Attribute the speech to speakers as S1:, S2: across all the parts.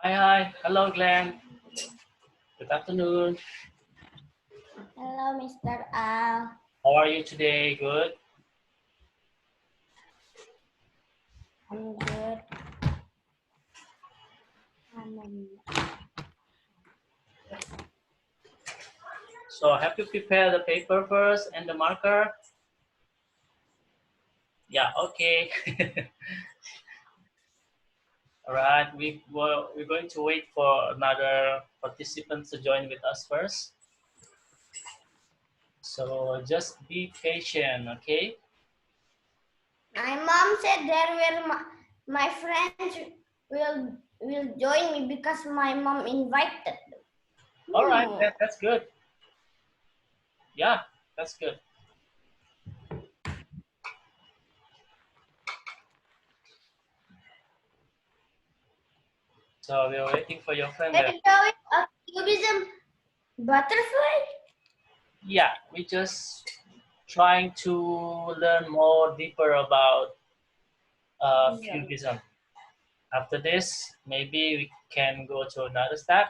S1: Hi. Hello, Glenn. Good afternoon.
S2: Hello, Mr. Al.
S1: How are you today? Good?
S2: I'm good.
S1: So have you prepared the paper first and the marker? Yeah, okay. All right, we're going to wait for another participant to join with us first. So just be patient, okay?
S2: My mom said there will my friends will join me because my mom invited them.
S1: All right, that's good. Yeah, that's good. So we're waiting for your friend.
S2: Are you doing a Cubism butterfly?
S1: Yeah, we just trying to learn more deeper about Cubism. After this, maybe we can go to another step.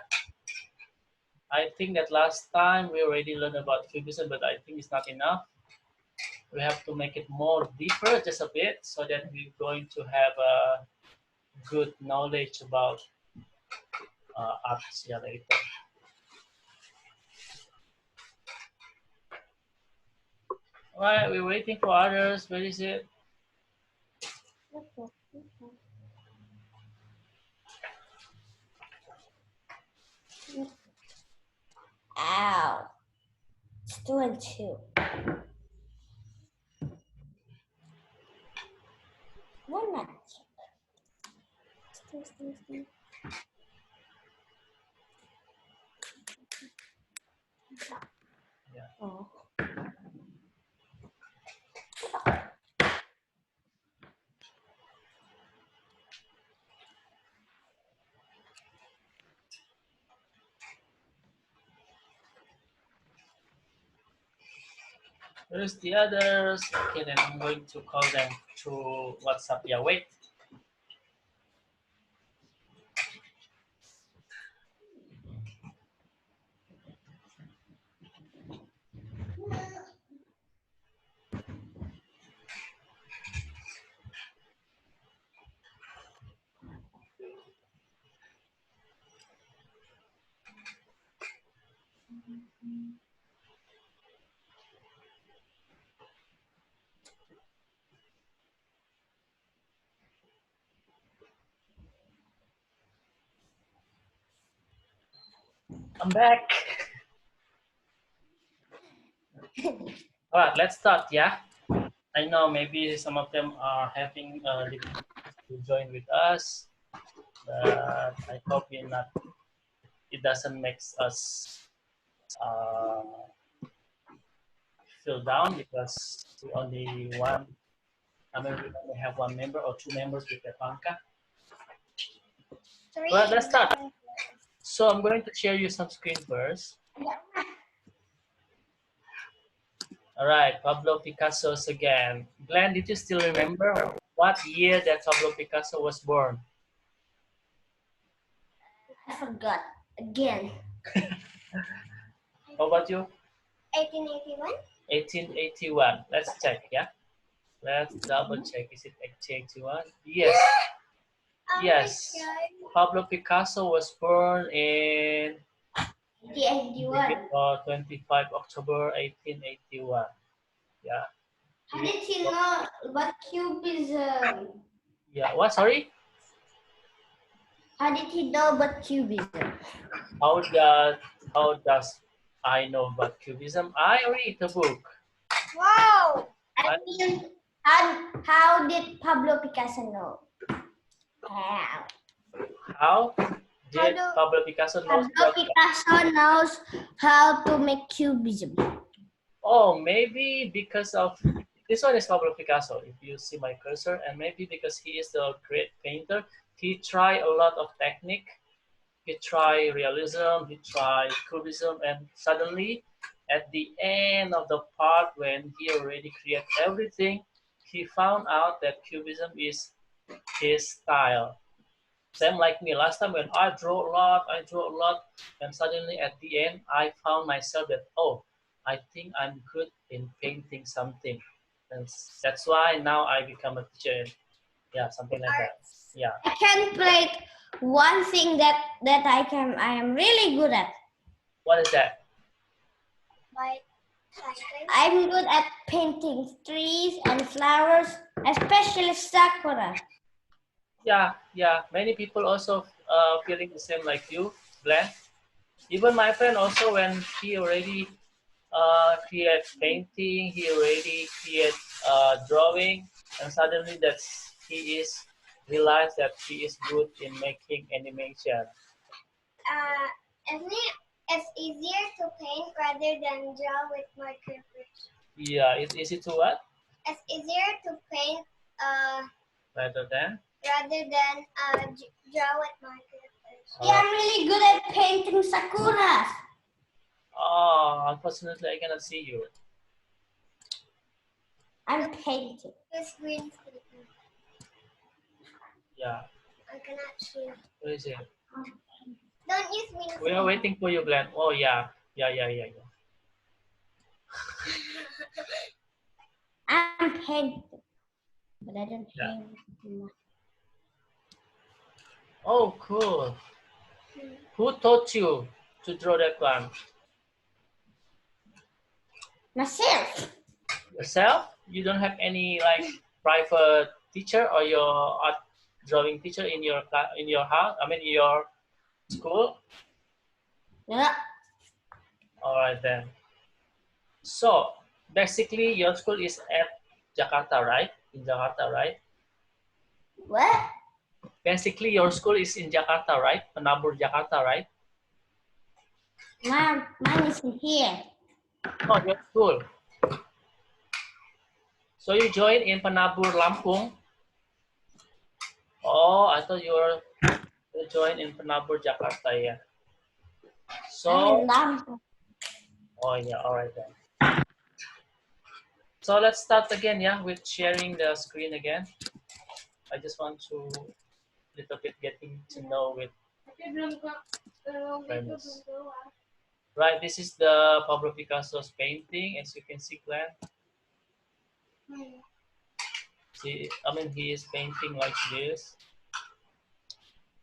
S1: I think that last time we already learned about Cubism, but I think it's not enough. We have to make it more deeper just a bit so that we're going to have a good knowledge about arts here later. All right, we're waiting for others. Where is it?
S2: Ow. It's 2 and 2. One not.
S1: Yeah.
S2: Oh.
S1: Where's the others? Okay, then I'm going to call them through WhatsApp. Yeah, wait. I'm back. All right, let's start. Yeah. I know maybe some of them are having difficulties to join with us, but I hope it doesn't make us uh, feel down because we only one. I mean, we only have one member or two members with the Panka.
S2: Three.
S1: But let's start. So I'm going to share you some screen first. All right, Pablo Picasso's again. Glenn, did you still remember what year that Pablo Picasso was born?
S2: I forgot again.
S1: How about you?
S2: 1881.
S1: 1881. Let's check, yeah? Let's double check. Is it 1881? Yes. Yes. Pablo Picasso was born in
S2: 1881.
S1: 25 October 1881. Yeah.
S2: How did he know what Cubism?
S1: Yeah. What? Sorry?
S2: How did he know about Cubism?
S1: How does how does I know about Cubism? I read the book.
S2: Wow! I mean, how did Pablo Picasso know? How?
S1: How did Pablo Picasso know
S2: Pablo
S1: about?
S2: Picasso knows how to make Cubism.
S1: Oh, maybe because of this one is Pablo Picasso. If you see my cursor, and maybe because he is the great painter, he tried a lot of technique. He tried realism, he tried cubism, and suddenly, at the end of the part when he already created everything, he found out that cubism is his style. Same like me. Last time when I draw a lot, and suddenly at the end, I found myself that, oh, I think I'm good in painting something. And that's why now I become a teacher. And yeah, something like that. Yeah.
S2: I can play one thing that I am really good at.
S1: What is that?
S2: I'm good at painting trees and flowers, especially sakura.
S1: Yeah. Many people also feeling the same like you, Glenn. Even my friend also, when he already create painting, he already create drawing, and suddenly he is realized that he is good in making animation.
S2: Isn't it's easier to paint rather than draw with marker brush?
S1: Yeah, it's easy to what?
S2: It's easier to paint
S1: Rather than?
S2: Draw with marker brush. Yeah, I'm really good at painting sakuras.
S1: Oh, unfortunately, I cannot see you.
S2: I'm painting. This green screen.
S1: Yeah.
S2: I cannot see.
S1: Where is it?
S2: Don't use green screen.
S1: We are waiting for you, Glenn. Oh, yeah. Yeah.
S2: I'm painting, but I don't paint.
S1: Oh, cool. Who taught you to draw that one?
S2: Myself.
S1: Yourself? You don't have any like private teacher or your art drawing teacher in your house? I mean, in your school?
S2: Yeah.
S1: All right then. So basically, your school is at Jakarta, right? In Jakarta, right?
S2: What?
S1: Basically, your school is in Jakarta, right? Penabur, Jakarta, right?
S2: Mine is in here.
S1: Oh, your school. So you joined in Penabur, Lampung. Oh, I thought you joined in Penabur, Jakarta, yeah. So,
S2: I'm in Lampung.
S1: oh yeah, all right then. So let's start again, yeah, with sharing the screen again. I just want to little bit getting to know with friends. Right, this is the Pablo Picasso's painting, as you can see, Glenn. See, I mean, he is painting like this,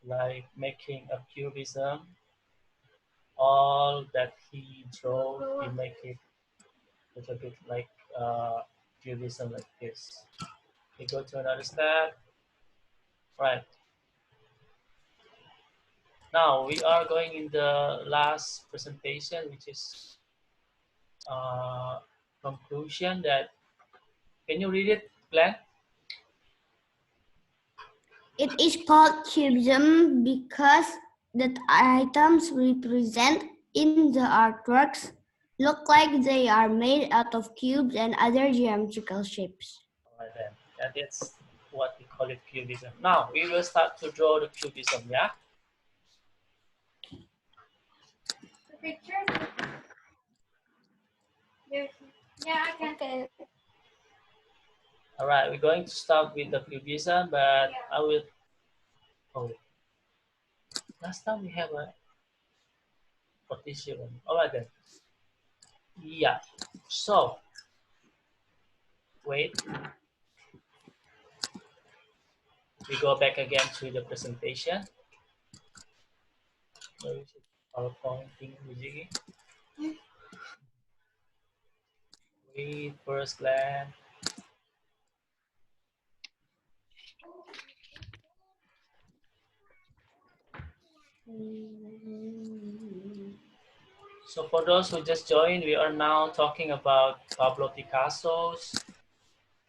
S1: like making a cubism. All that he drew, he make it a little bit like cubism like this. We go to another step. Right. Now we are going in the last presentation, which is conclusion. That can you read it, Glenn?
S2: It is called Cubism because the items represent in the artworks look like they are made out of cubes and other geometrical shapes.
S1: All right, then. That is what we call it cubism. Now we will start to draw the cubism. Yeah.
S2: The picture. Yeah, I can. Okay.
S1: All right, we're going to start with the cubism, but I will. Oh, last time we have a partition. All right then. Yeah. So wait, we go back again to the presentation. Where is it? PowerPoint thing, Rojali. Wait, first glance. So for those who just joined, we are now talking about Pablo Picasso's,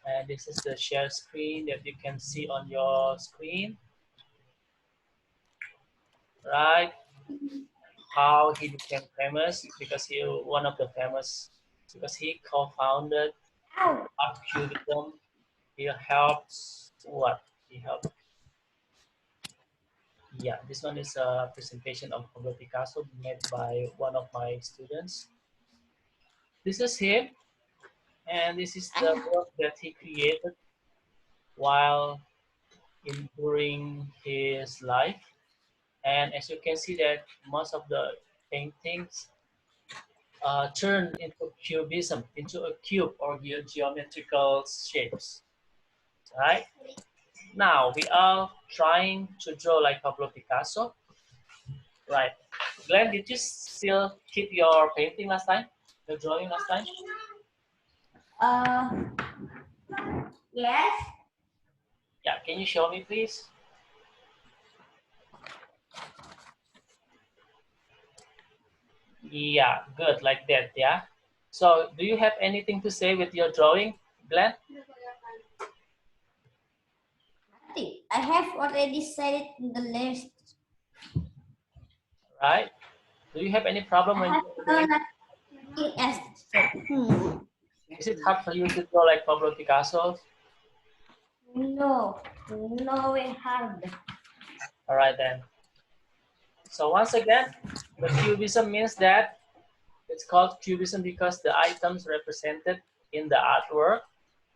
S1: and this is the share screen that you can see on your screen, right? How he became famous because he one of the famous because he co-founded Art Cubism. He helps what? He helped. Yeah, this one is a presentation of Pablo Picasso made by one of my students. This is him, and this is the work that he created while during his life. And as you can see that most of the paintings turned into cubism, into a cube or geometrical shapes, right? Now we are trying to draw like Pablo Picasso, right? Glenn, did you still keep your painting last time? Your drawing last time?
S2: Uh, yes.
S1: Yeah, can you show me please? Yeah, good, like that, yeah. So do you have anything to say with your drawing, Glenn?
S2: Nothing. I have already said it in the list.
S1: Right? Do you have any problem when you're doing?
S2: Nothing else.
S1: Is it hard for you to draw like Pablo Picasso?
S2: No, no way hard.
S1: All right then. So once again, the cubism means that it's called cubism because the items represented in the artwork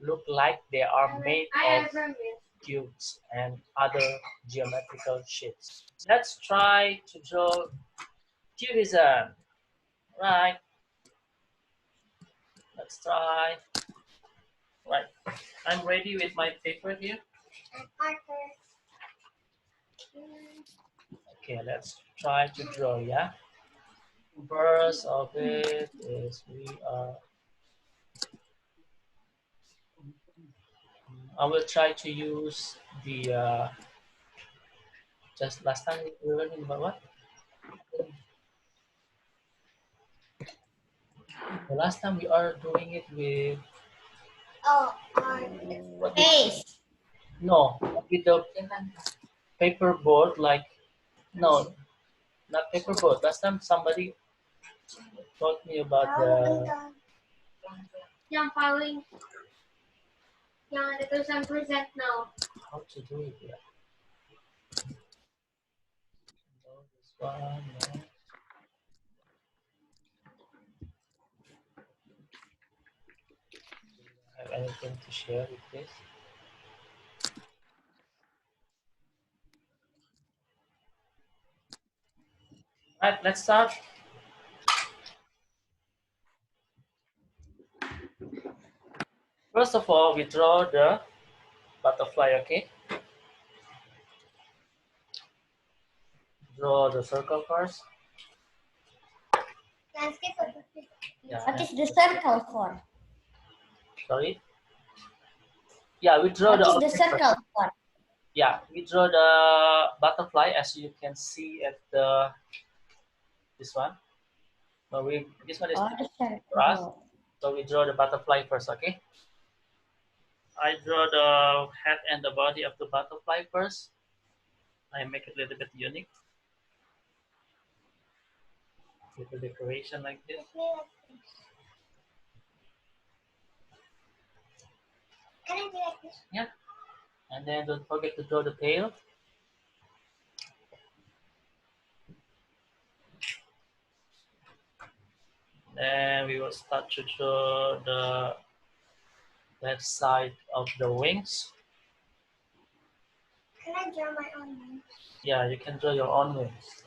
S1: look like they are made of cubes and other geometrical shapes. Let's try to draw cubism. Right. Let's try. Right. I'm ready with my paper here. Okay, let's try to draw, yeah? First of it is I will try to use the, just last time we were learning about what? The last time we are doing it with, what
S2: Face.
S1: no, with the paper board, like, no, not paper board. Last time somebody taught me about the,
S2: Yang paling yang ada tulisan present now.
S1: how to do it, yeah. No, this one, no. Have anything to share with this? All right, let's start. First of all, we draw the butterfly, okay? Draw the circle first. Yeah,
S2: What is the circle for?
S1: sorry. Yeah, we draw
S2: What is
S1: the
S2: the circle for?
S1: yeah, we draw the butterfly as you can see at the this one. No, this one is
S2: Oh, the
S1: for us.
S2: circle.
S1: So we draw the butterfly first, okay? I draw the head and the body of the butterfly first. I make it a little bit unique. With the decoration like this.
S2: Can I do like this?
S1: Yeah. And then don't forget to draw the tail. Then we will start to draw the left side of the wings.
S2: Can I draw my own wings?
S1: Yeah, you can draw your own wings.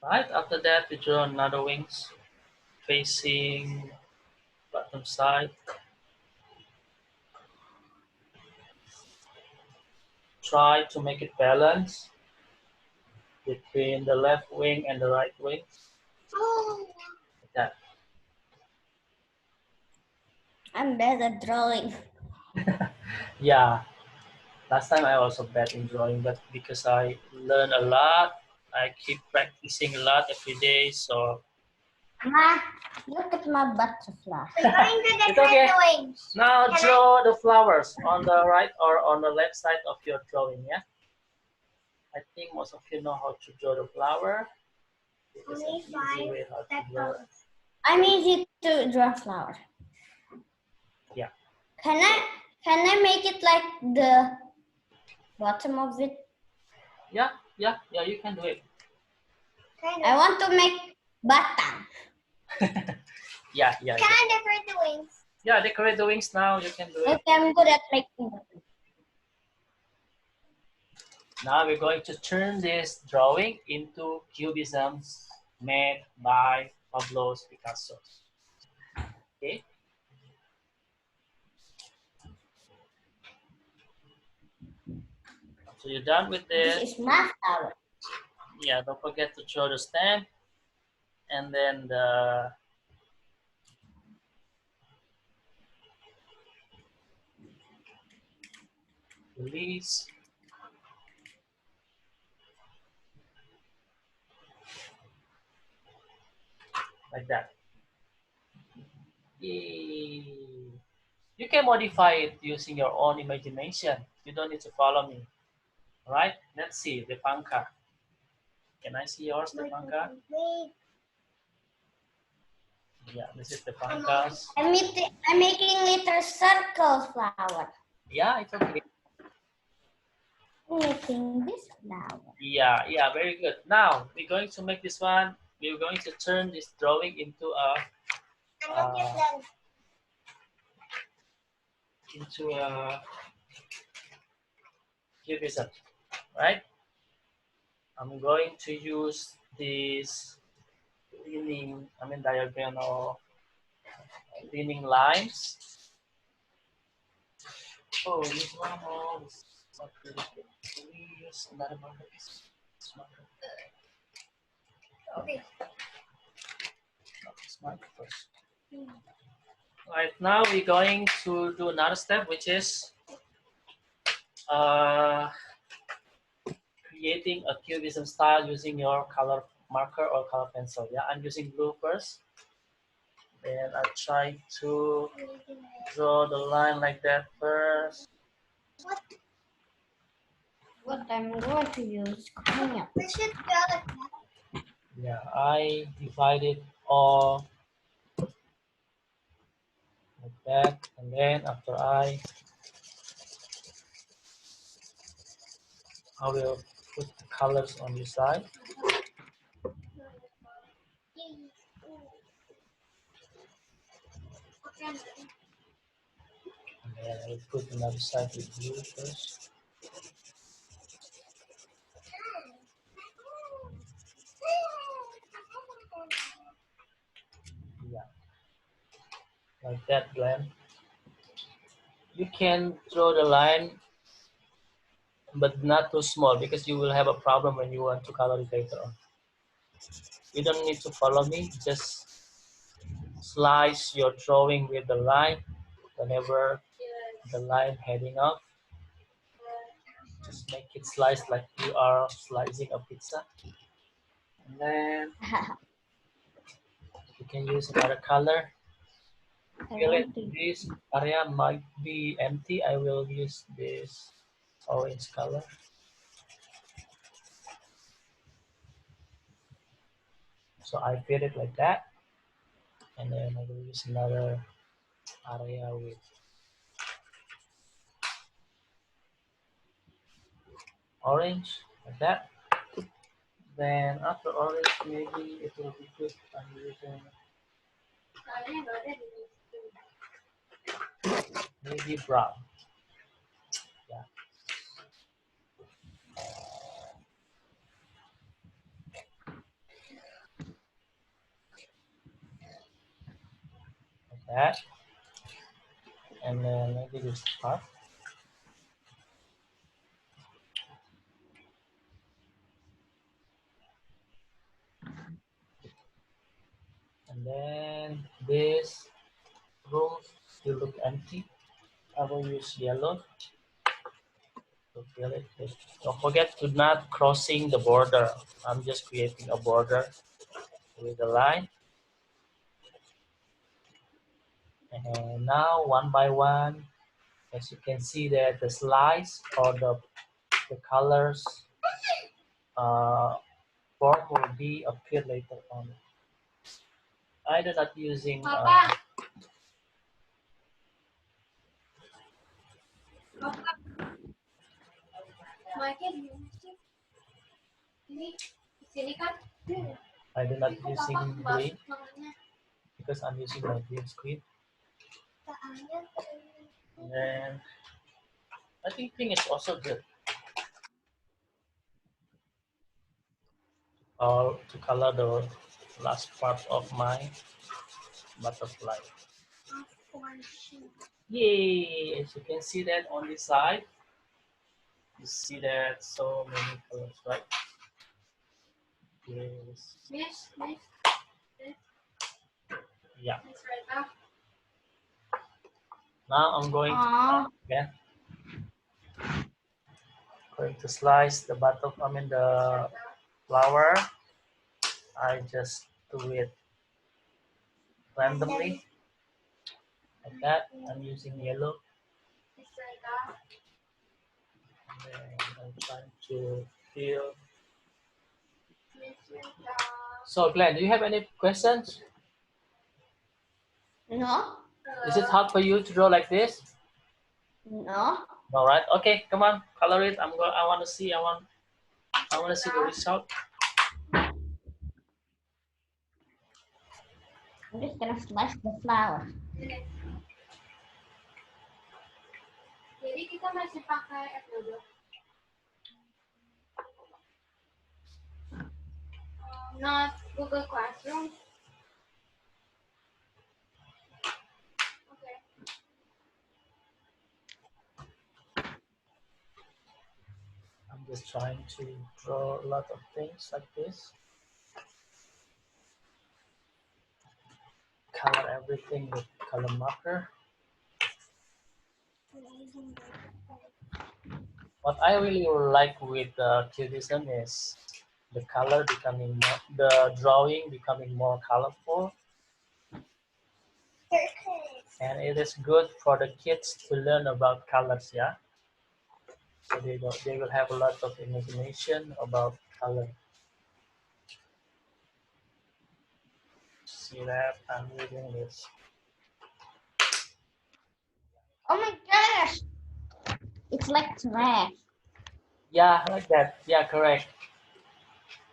S1: Right, after that we draw another wings facing bottom side. Try to make it balance between the left wing and the right wing. Like that.
S2: I'm bad at drawing.
S1: Yeah, last time I also bad in drawing, but because I learn a lot, I keep practicing a lot every day, so
S2: Ma, look at my butterfly.
S1: it's okay. Now draw the flowers on the right or on the left side of your drawing, yeah? I think most of you know how to draw the flower. This is an easy way how to draw it.
S2: I'm easy to draw flower.
S1: Yeah.
S2: Can I make it like the bottom of it?
S1: Yeah, you can do it.
S2: I want to make button.
S1: Yeah.
S2: Can I decorate the wings?
S1: Yeah, decorate the wings now. You can do it.
S2: Okay, I'm good at making.
S1: Now we're going to turn this drawing into cubisms made by Pablo Picasso. Okay. So you're done with
S2: This
S1: this.
S2: is my flower.
S1: Yeah, don't forget to throw the stamp and then the leaves like that. Yay. You can modify it using your own imagination. You don't need to follow me. All right, let's see the panka. Can I see yours, the panka? Yeah, this is the pankas.
S2: I'm making little circle flower.
S1: Yeah, it's okay.
S2: I'm making this flower.
S1: Yeah, very good. Now we're going to make this one. We're going to turn this drawing into a cubism, right? I'm going to use this diagonal leaning lines. Oh, this one, oh, this is not really good. Can we use another marker? This marker. Okay. Not this marker first. Right now, we're going to do another step, which is creating a cubism style using your color marker or color pencil. Yeah, I'm using blue first. Then I try to draw the line like that first.
S2: What I'm going to use clean.
S1: Yeah, I divide it all like that, and then after I will put the colors on the side. And then I will put another side with blue first. Yeah, like that, Glenn. You can draw the line, but not too small because you will have a problem when you want to color it later on. You don't need to follow me. Just slice your drawing with the line whenever the line heading up. Just make it slice like you are slicing a pizza. And then you can use another color. Feel it. This area might be empty. I will use this orange color. So I fill it like that. And then I will use another area with orange like that. Then after orange, maybe it will be good. I'm using maybe brown. Yeah, like that. And then maybe this part. And then this room still look empty. I will use yellow to fill it. Don't forget to not crossing the border. I'm just creating a border with the line. And now one by one, as you can see that the slice or the colors form will be appear later on. I do not using I do not using green because I'm using my green screen. And then I think pink is also good. Or to color the last part of my butterfly. Yay! As you can see that on this side, you see that so many colors, right? Yes. Yeah. Now I'm going to again. Going to slice the bottom. I mean the flower. I just do it randomly like that. I'm using yellow. And then I'm trying to fill. So Glenn, do you have any questions?
S2: No.
S1: Is it hard for you to draw like this?
S2: No.
S1: All right. Okay, come on, color it. I want to see. I want to see the result.
S2: I'm just gonna slice the flower.
S3: Jadi kita masih pakai not Google Classroom. Okay.
S1: I'm just trying to draw a lot of things like this. Color everything with color marker. What I really like with Cubism is the color becoming more, the drawing becoming more colorful, and it is good for the kids to learn about colors. Yeah, so they will have a lot of imagination about color. See that I'm using this.
S2: Oh my gosh! It's like trash.
S1: Yeah, like that. Yeah, correct.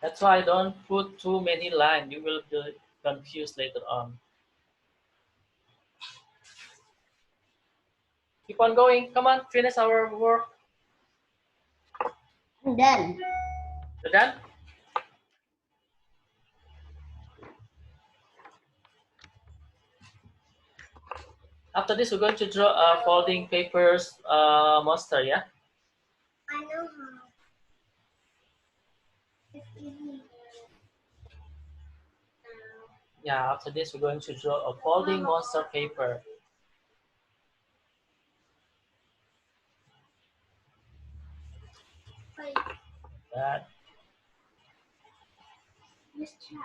S1: That's why I don't put too many lines. You will be confused later on. Keep on going. Come on, finish our work.
S2: I'm done.
S1: You're done? After this, we're going to draw a folding papers monster, yeah?
S3: I know how. It's easy.
S1: Yeah, after this, we're going to draw a folding monster paper.
S3: Wait,
S1: That.
S3: use chat.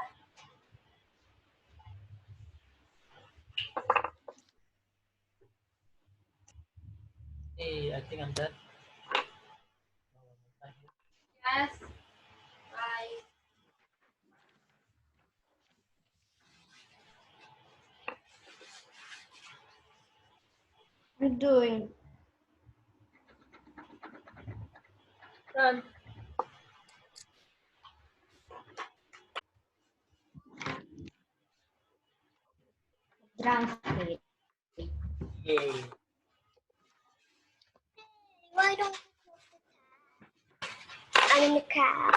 S1: Hey, I think I'm done.
S3: Yes. Bye.
S2: I'm doing.
S1: Done.
S2: Drunk state.
S1: Yay.
S3: Why don't I'm in the car.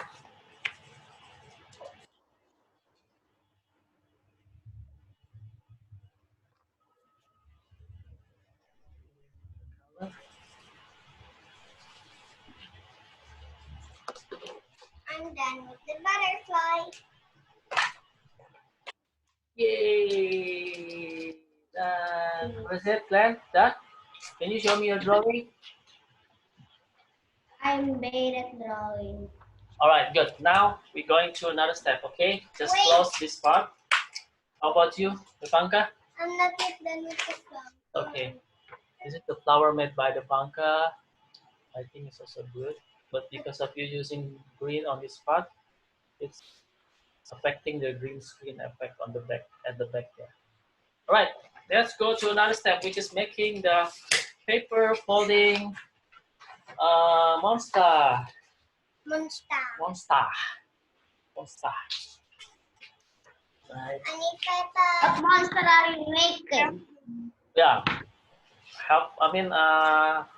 S3: I'm done with the butterfly.
S1: Yay. Done. What is it, Glenn? Done? Can you show me your drawing?
S2: I'm bad at drawing.
S1: All right, good. Now we're going to another step, okay? Just close this part. How about you, Ivanka?
S3: I'm not yet done with the flower.
S1: Okay. This is the flower made by the Ivanka. I think it's also good. But because of you using green on this part, it's affecting the green screen effect on the back at the back there. All right, let's go to another step, which is making the paper folding monster.
S3: Monster.
S1: Monster. Monster. Right.
S3: I need paper.
S2: What monster are you making?
S1: Yeah.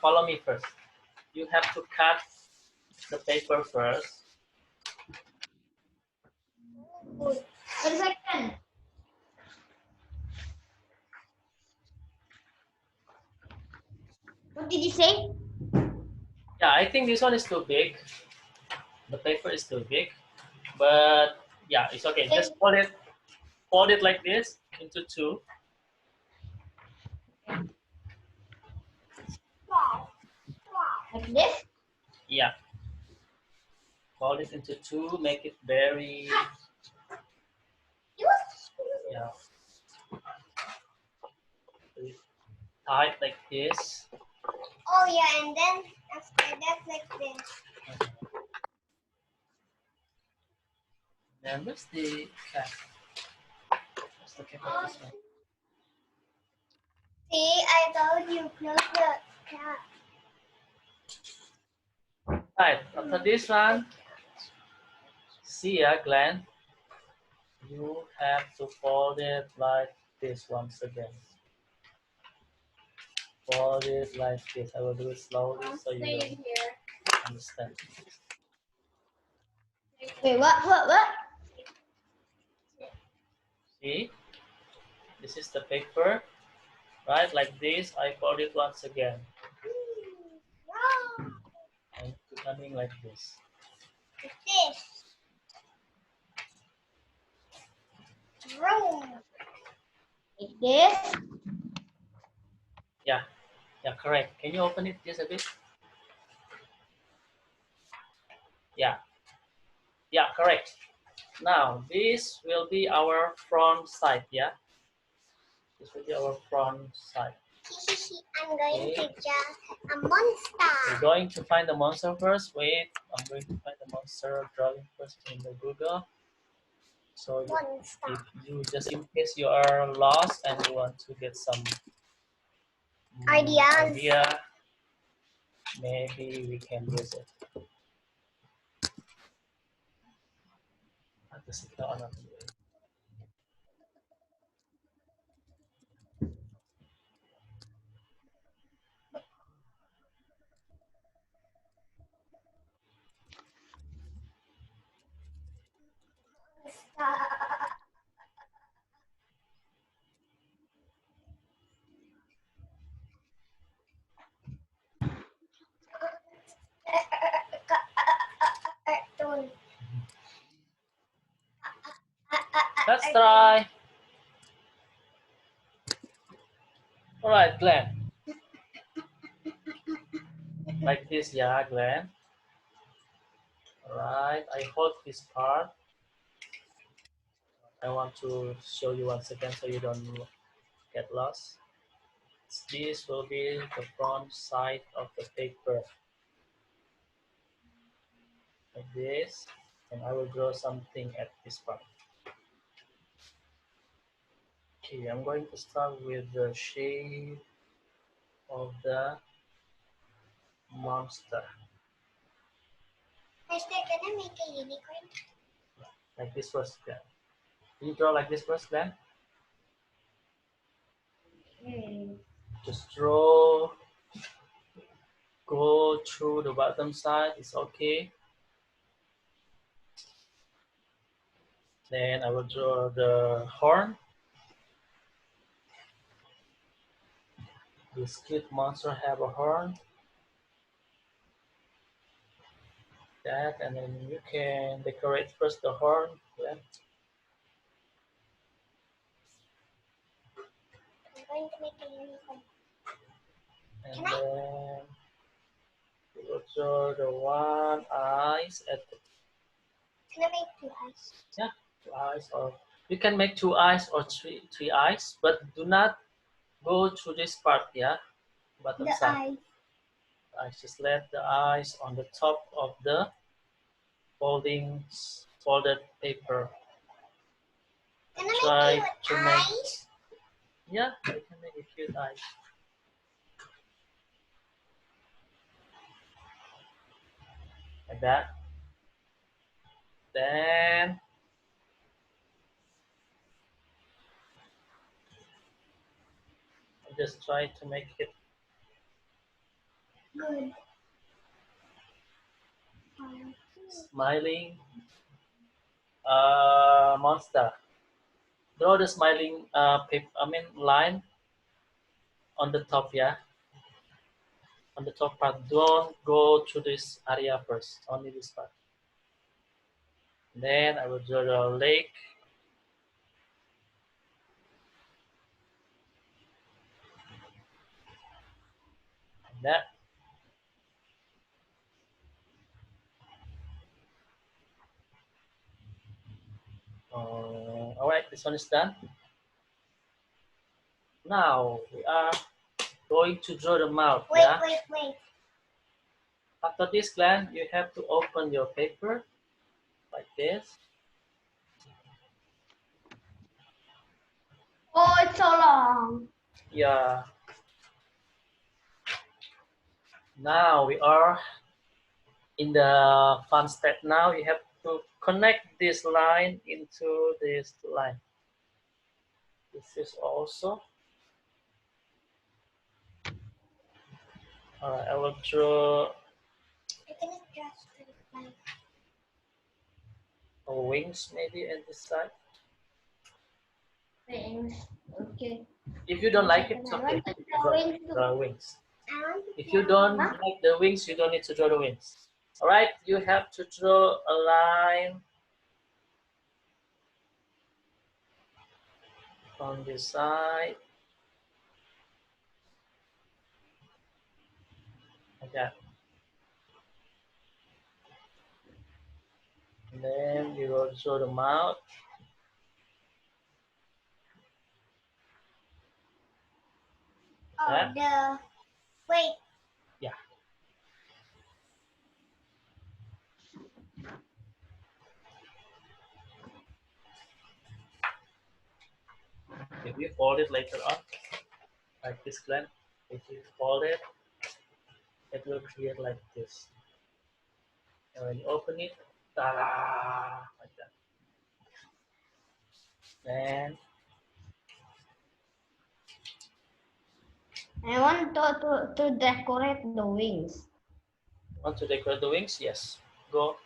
S1: follow me first. You have to cut the paper first.
S2: Wait a second. What did you say?
S1: Yeah, I think this one is too big. The paper is too big, but yeah, it's okay. Just fold it like this into two.
S2: Like this?
S1: Yeah, fold it into two. Make it very yeah very tight like this.
S3: Oh yeah, and then after that like this.
S1: Then where's the cap? Where's the cap of this one?
S3: See, I told you close the cap.
S1: Right, after this one, see ya, Glenn. You have to fold it like this once again. Fold it like this. I will do it slowly so you will understand.
S2: Wait, what?
S1: See, this is the paper, right? Like this, I fold it once again. And becoming like this.
S3: This. Room.
S2: Like this?
S1: Yeah, correct. Can you open it just a bit? Yeah, correct. Now, this will be our front side, yeah? This will be our front side.
S3: I'm going
S1: Okay.
S3: to draw a monster.
S1: We're going to find the monster first. Wait, I'm going to find the monster drawing first in the Google. So
S3: Monster.
S1: if you just in case you are lost and you want to get some idea, maybe we can use it. At the second one.
S3: Cartoon.
S1: Let's try. All right, Glenn. Like this, yeah, Glenn. All right, I hold this part. I want to show you once again so you don't get lost. This will be the front side of the paper. Like this. And I will draw something at this part. Okay, I'm going to start with the shape of the monster.
S3: Is there gonna make a unicorn?
S1: Like this first, Glenn. Can you draw like this first, Glenn? Just draw, go through the bottom side, it's okay. Then I will draw the horn. This cute monster have a horn. That, and then you can decorate first the horn. Glenn.
S3: I'm going to make a unicorn.
S1: And then we will draw the one eyes at the
S3: Can I make two eyes?
S1: yeah, two eyes, or you can make two eyes or three eyes, but do not go through this part, yeah, bottom
S3: The
S1: side.
S3: eyes.
S1: I just let the eyes on the top of the folded paper.
S3: Can I
S1: Try
S3: make
S1: to
S3: cute
S1: make
S3: eyes?
S1: yeah, you can make a cute eyes. Like that. Then I just try to make it
S3: Good.
S1: Smiling monster. Draw the smiling line on the top, yeah, on the top part. Don't go to this area first, only this part. Then I will draw the lake. Like that. All right, this one is done. Now we are going to draw the mouth.
S3: Wait,
S1: Yeah.
S3: wait.
S1: After this, Glenn, you have to open your paper like this.
S2: Oh, it's so long.
S1: Yeah. Now we are in the fun step. Now you have to connect this line into this line. This is also. All right, I will draw
S3: I cannot just like
S1: wings maybe at this side.
S2: Wings. Okay.
S1: If you don't like it, it's
S2: I
S1: okay.
S2: want to
S1: You
S2: draw wings too.
S1: draw wings.
S3: I want to
S1: If you
S3: draw.
S1: don't like the wings, you don't need to draw the wings. All right, you have to draw a line on this side, like that. And then you will draw the mouth.
S3: Oh, wait.
S1: Yeah. If you fold it later on, like this, Glenn, if you fold it, it will create like this. And when you open it, ta-da, like that. And
S2: I want to decorate the wings.
S1: want to decorate the wings? Yes. Go.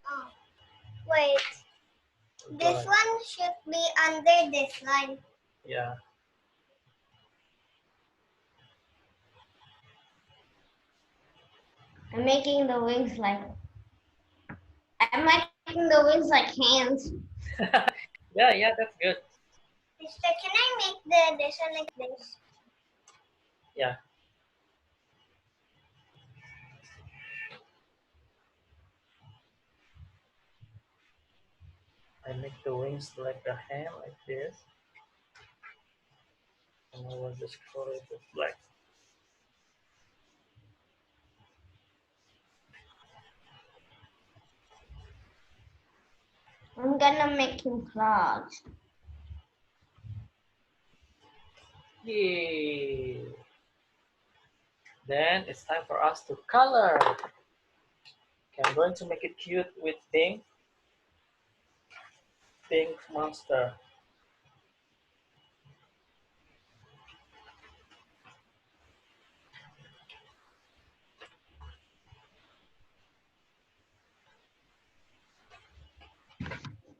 S3: Oh, wait.
S1: Go
S3: This
S1: like,
S3: one should be under this line.
S1: yeah.
S2: I'm making the wings like hands.
S1: Yeah, that's good.
S3: Mister, can I make this one like this?
S1: Yeah. I make the wings like a hand, like this. And I will just color it with black.
S2: I'm gonna make him clouds.
S1: Yay! Then it's time for us to color. Okay, I'm going to make it cute with pink monster.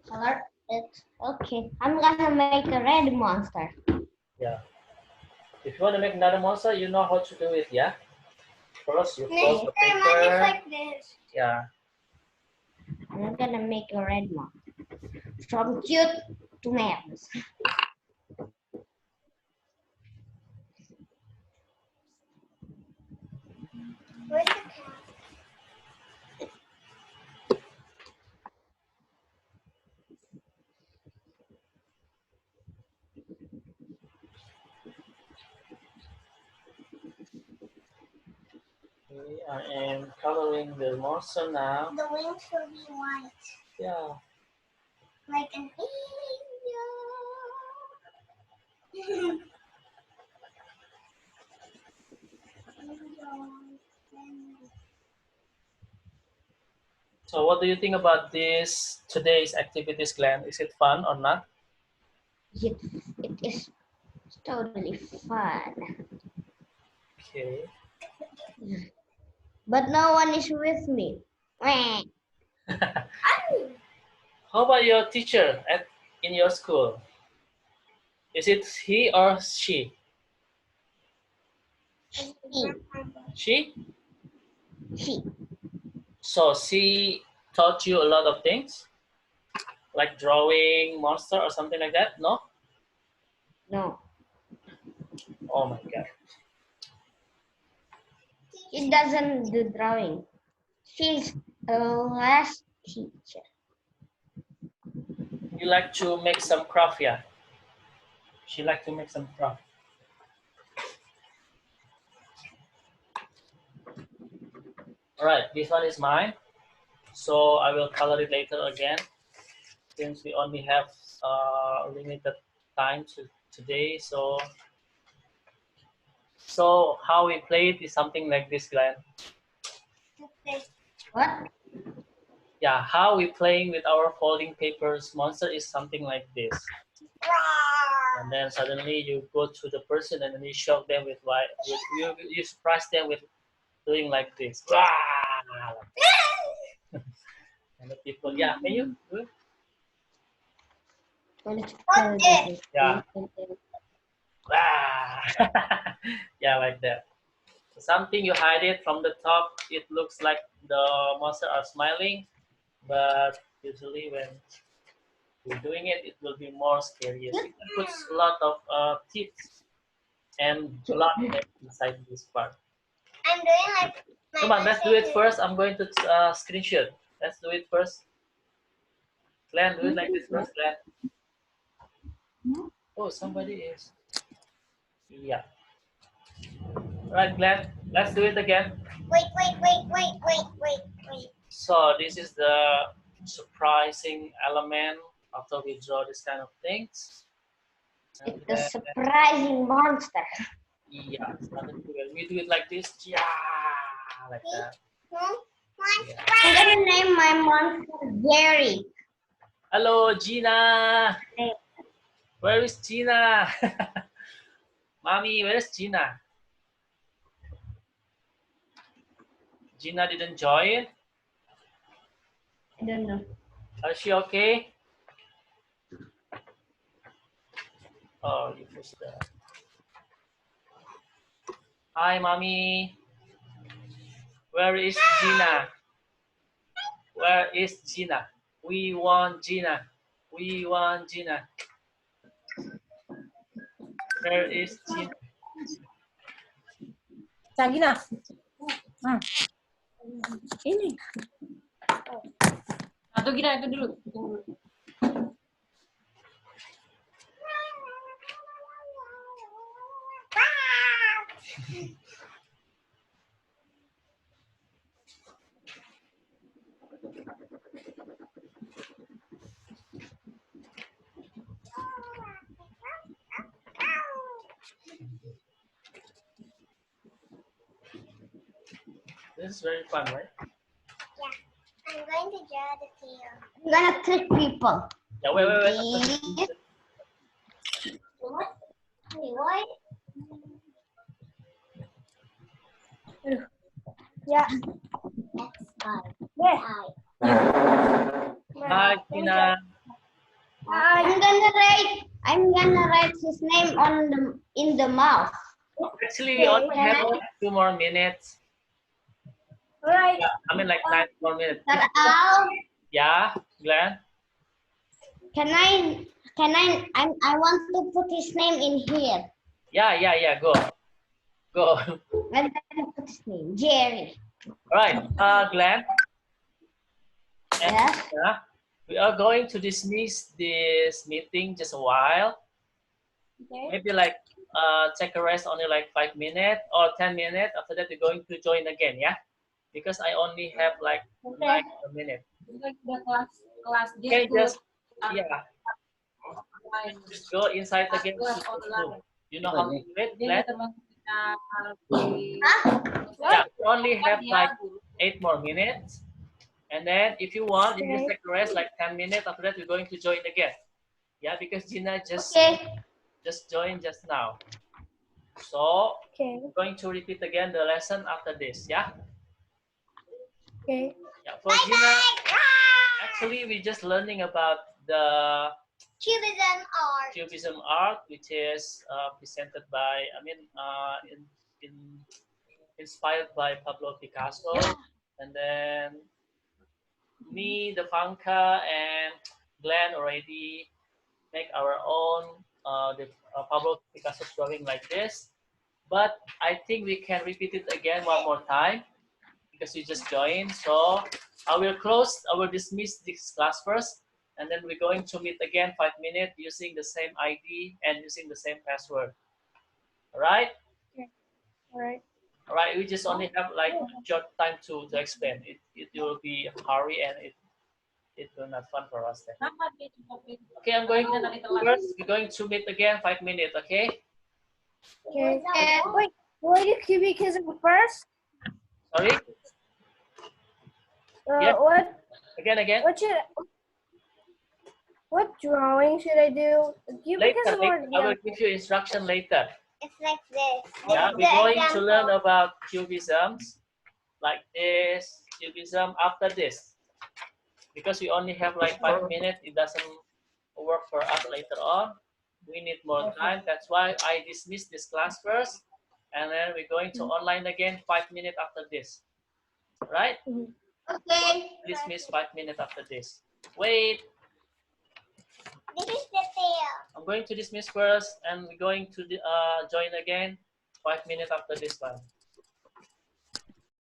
S2: Color it. Okay. I'm gonna make a red monster.
S1: Yeah. If you want to make another monster, you know how to do it, yeah? First, you fold the
S3: Mine is
S1: paper.
S3: like this.
S1: Yeah.
S2: I'm gonna make a red monster. From cute to males.
S3: Where's the cat?
S1: Okay, I am coloring the monster now.
S3: The wings will be white.
S1: Yeah.
S3: Like an angel.
S1: So what do you think about this today's activities, Glenn? Is it fun or not?
S2: It is totally fun.
S1: Okay.
S2: But no one is with me. Meh.
S1: How about your teacher in your school? Is it he or she? She?
S2: She.
S1: So she taught you a lot of things, like drawing monster or something like that? No?
S2: No.
S1: Oh my god.
S2: She doesn't do drawing. She's a last teacher.
S1: You like to make some craft, yeah? She like to make some craft. All right, this one is mine. So I will color it later again, since we only have limited time today. So how we play it is something like this, Glenn.
S2: What?
S1: Yeah, how we playing with our folding papers monster is something like this. And then suddenly you go to the person and then you shock them with why you surprise them with doing like this. And the people, yeah, can you do it? Yeah. Yeah, like that. So something you hide it from the top, it looks like the monster are smiling, but usually when you're doing it, it will be more scary. You can put a lot of teeth and blood inside this part.
S3: I'm doing like.
S1: Come on, let's do it first. I'm going to screenshot. Let's do it first. Glenn, do it like this first, Glenn. Oh, somebody is. Yeah. Right, Glenn. Let's do it again.
S3: Wait.
S1: So this is the surprising element after we draw this kind of things. And
S2: It's a surprising monster.
S1: yeah, we do it like this. Yeah, like that. Yeah.
S2: I'm gonna name my monster Jerry.
S1: Hello, Gina. Where is Gina? Mommy, where is Gina? Gina didn't join.
S2: I don't know.
S1: Is she okay? Oh, you pushed that. Hi, mommy. Where is Gina? Where is Gina? We want Gina. We want Gina. Where is Gina?
S4: Gina. Ini. Atau Gina itu dulu.
S1: This is very fun, right?
S3: Yeah. I'm going to draw the tail.
S2: I'm gonna trick people.
S1: Yeah, wait.
S3: What? Wait, what?
S2: Yeah.
S3: Yes.
S1: Hi, Gina.
S2: I'm gonna write his name on in the mouth.
S1: Actually, we only have like 2 more minutes.
S2: Right.
S1: Yeah, I mean like 9 more minutes.
S2: Al,
S1: Yeah, Glenn.
S2: I want to put his name in here.
S1: Yeah. Go.
S2: And then put his name, Jerry.
S1: All right, Glenn. And,
S2: Yes.
S1: we are going to dismiss this meeting just a while.
S2: Okay.
S1: Maybe like take a rest only like 5 minutes or 10 minutes. After that, we're going to join again, yeah? Because I only have like 9 minutes.
S4: The kelas
S1: Okay,
S4: dia
S1: just just go inside again. You know how to do it, Glenn? Yeah, we only have like 8 more minutes. And then if you want, you just take a rest like 10 minutes. After that, we're going to join again. Yeah, because Gina just joined just now. So
S4: Okay.
S1: we're going to repeat again the lesson after this. Yeah.
S4: Okay.
S1: Yeah. For Gina, actually, we're just learning about the
S3: Cubism art.
S1: Cubism art, which is presented by, in inspired by Pablo Picasso, and then me, the Fanka, and Glenn already make our own Pablo Picasso drawing like this. But I think we can repeat it again one more time because you just joined. So I will dismiss this class first, and then we're going to meet again 5 minutes using the same ID and using the same password. All right?
S4: All right.
S1: All right, we just only have like short time to explain. It will be hurry and it will not fun for us then. Okay, I'm going first. We're going to meet again 5 minutes. Okay.
S4: Okay. Wait, will you cubism first?
S1: Sorry. Yeah.
S4: What
S1: Again.
S4: what drawing should I do?
S1: Later,
S4: Cubism or
S1: I will give you instruction later.
S3: It's like this.
S1: Yeah,
S3: This
S1: we're
S3: is the
S1: going to learn
S3: example.
S1: about cubisms like this, cubism after this. Because we only have like 5 minutes, it doesn't work for us later on. We need more time. That's why I dismiss this class first. And then we're going to online again 5 minutes after this. Right?
S3: Okay.
S1: Dismiss 5 minutes after this. Wait,
S3: This is the tail.
S1: I'm going to dismiss first and we're going to join again 5 minutes after this one.